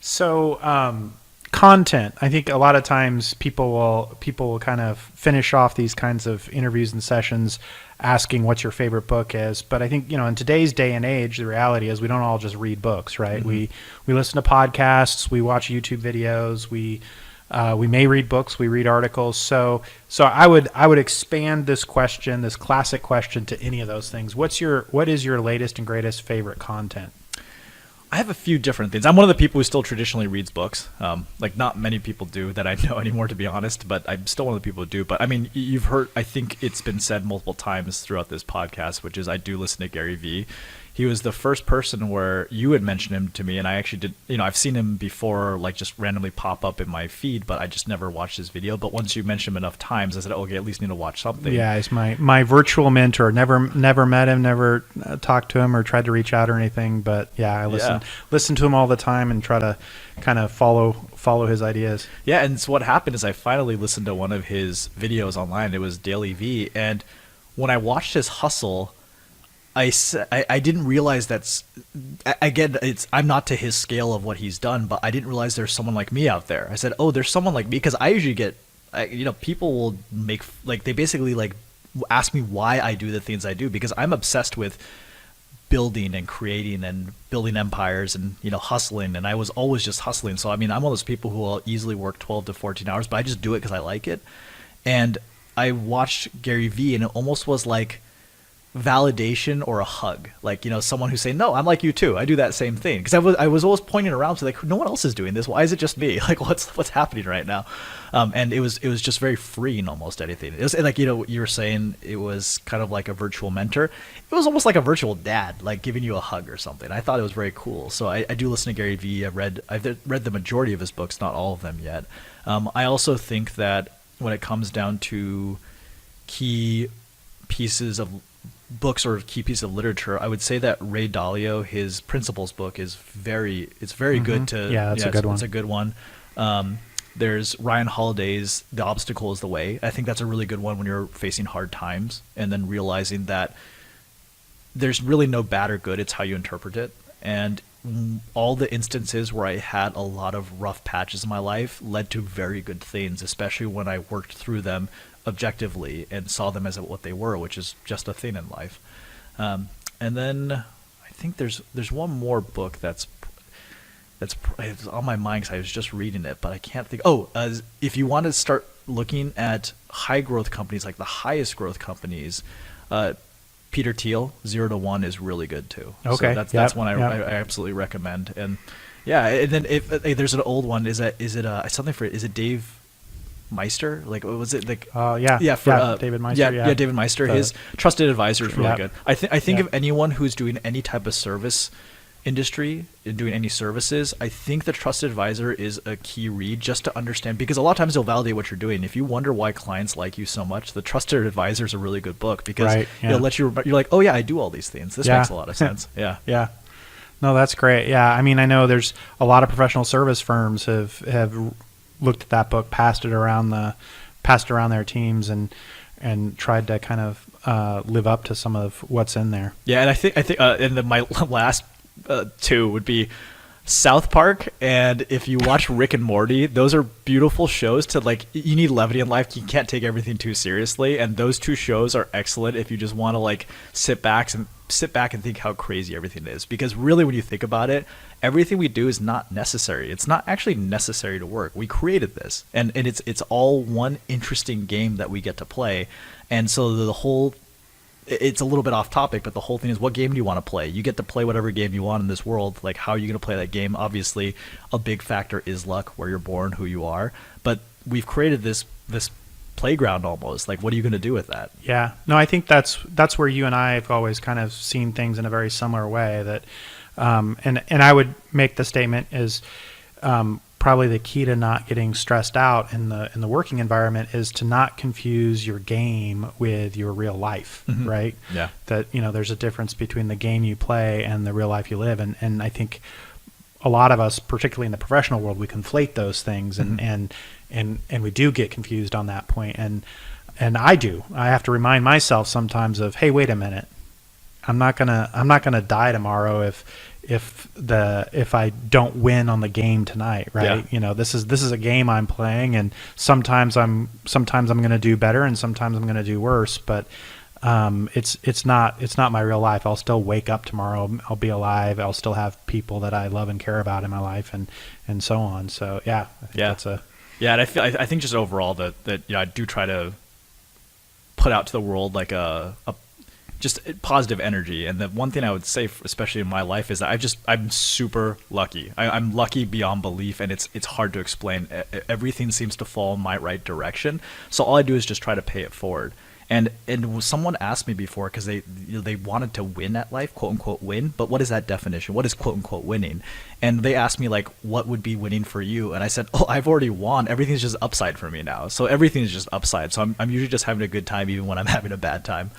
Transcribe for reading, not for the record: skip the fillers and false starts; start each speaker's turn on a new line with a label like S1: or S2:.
S1: So content. I think a lot of times people will kind of finish off these kinds of interviews and sessions asking what your favorite book is. But I think, in today's day and age, the reality is we don't all just read books, right? We listen to podcasts, we watch YouTube videos, we may read books, we read articles. So I would expand this question, this classic question, to any of those things. What is your latest and greatest favorite content?
S2: I have a few different things. I'm one of the people who still traditionally reads books. Like not many people do that I know anymore, to be honest, but I'm still one of the people who do. But I mean, you've heard, I think it's been said multiple times throughout this podcast, which is I do listen to Gary Vee. He was the first person where you had mentioned him to me, and I actually did, I've seen him before, like just randomly pop up in my feed, but I just never watched his video. But once you mentioned him enough times, I said, okay, at least need to watch something.
S1: Yeah, he's my virtual mentor. Never met him, never talked to him or tried to reach out or anything. But yeah, I listen to him all the time and try to kind of follow his ideas.
S2: Yeah, and so what happened is I finally listened to one of his videos online. It was Daily V, and when I watched his hustle, I didn't realize I'm not to his scale of what he's done, but I didn't realize there's someone like me out there. I said, oh, there's someone like me, because I usually get, people will make, like, they basically like ask me why I do the things I do, because I'm obsessed with building and creating and building empires and, hustling. And I was always just hustling. So, I mean, I'm one of those people who will easily work 12 to 14 hours, but I just do it because I like it. And I watched Gary Vee, and it almost was like validation or a hug, like someone who's saying, no, I'm like you too, I do that same thing, because I was always pointing around to like, no one else is doing this, why is it just me, like what's happening right now? And it was just very freeing, almost anything. It was like, you were saying, it was kind of like a virtual mentor. It was almost like a virtual dad, like giving you a hug or something. I thought it was very cool. So I do listen to Gary Vee. I've read the majority of his books, not all of them yet. I also think that when it comes down to key pieces of books or key piece of literature, I would say that Ray Dalio, his Principles book, is very good to.
S1: Yeah, that's a good one.
S2: It's a good one. There's Ryan Holiday's The Obstacle is the Way. I think that's a really good one when you're facing hard times, and then realizing that there's really no bad or good, it's how you interpret it. And all the instances where I had a lot of rough patches in my life led to very good things, especially when I worked through them objectively and saw them as what they were, which is just a thing in life. And then I think there's one more book that's on my mind because I was just reading it, but I can't think. If you want to start looking at high growth companies, like the highest growth companies, Peter Thiel, 0 to 1 is really good too.
S1: Okay,
S2: so that's one I absolutely recommend. And yeah, and then if there's an old one, is it Dave Meister? Like, what was it? Like,
S1: David Meister.
S2: Yeah, David Meister. His Trusted Advisor is really good. I think of anyone who's doing any type of service industry and doing any services, I think the Trusted Advisor is a key read, just to understand, because a lot of times it'll validate what you're doing. If you wonder why clients like you so much, the Trusted Advisor is a really good book, because it'll let you're like, oh yeah, I do all these things. This makes a lot of sense.
S1: Yeah. No, that's great. Yeah, I mean, I know there's a lot of professional service firms have looked at that book, passed it around their teams, and tried to kind of live up to some of what's in there.
S2: Yeah, and I think and then my last two would be South Park, and if you watch Rick and Morty, those are beautiful shows to, like, you need levity in life. You can't take everything too seriously, and those two shows are excellent if you just want to like sit back and think how crazy everything is, because really when you think about it, everything we do is not necessary. It's not actually necessary to work. We created this, and it's all one interesting game that we get to play. And so the whole, it's a little bit off topic, but the whole thing is, what game do you want to play? You get to play whatever game you want in this world. Like, how are you going to play that game? Obviously, a big factor is luck, where you're born, who you are. But we've created this playground almost. Like, what are you going to do with that?
S1: Yeah. No, I think that's where you and I have always kind of seen things in a very similar way. That, and I would make the statement is, probably the key to not getting stressed out in the working environment is to not confuse your game with your real life, right?
S2: Yeah.
S1: That, there's a difference between the game you play and the real life you live. And I think a lot of us, particularly in the professional world, we conflate those things, and we do get confused on that point. And I have to remind myself sometimes of, hey, wait a minute. I'm not gonna die tomorrow if I don't win on the game tonight, right?
S2: Yeah.
S1: You know, this is a game I'm playing, and sometimes I'm going to do better, and sometimes I'm going to do worse. But it's not my real life. I'll still wake up tomorrow. I'll be alive. I'll still have people that I love and care about in my life, and so on. So yeah, I think
S2: Yeah.
S1: that's a
S2: Yeah, and I think just overall that I do try to put out to the world like a just positive energy. And the one thing I would say, especially in my life, is that I'm super lucky. I'm lucky beyond belief, and it's hard to explain. Everything seems to fall in my right direction. So all I do is just try to pay it forward. And someone asked me before, because they wanted to win at life, quote unquote win, but what is that definition? What is quote unquote winning? And they asked me like, what would be winning for you? And I said, oh, I've already won. Everything's just upside for me now. So everything's just upside. So I'm usually just having a good time even when I'm having a bad time.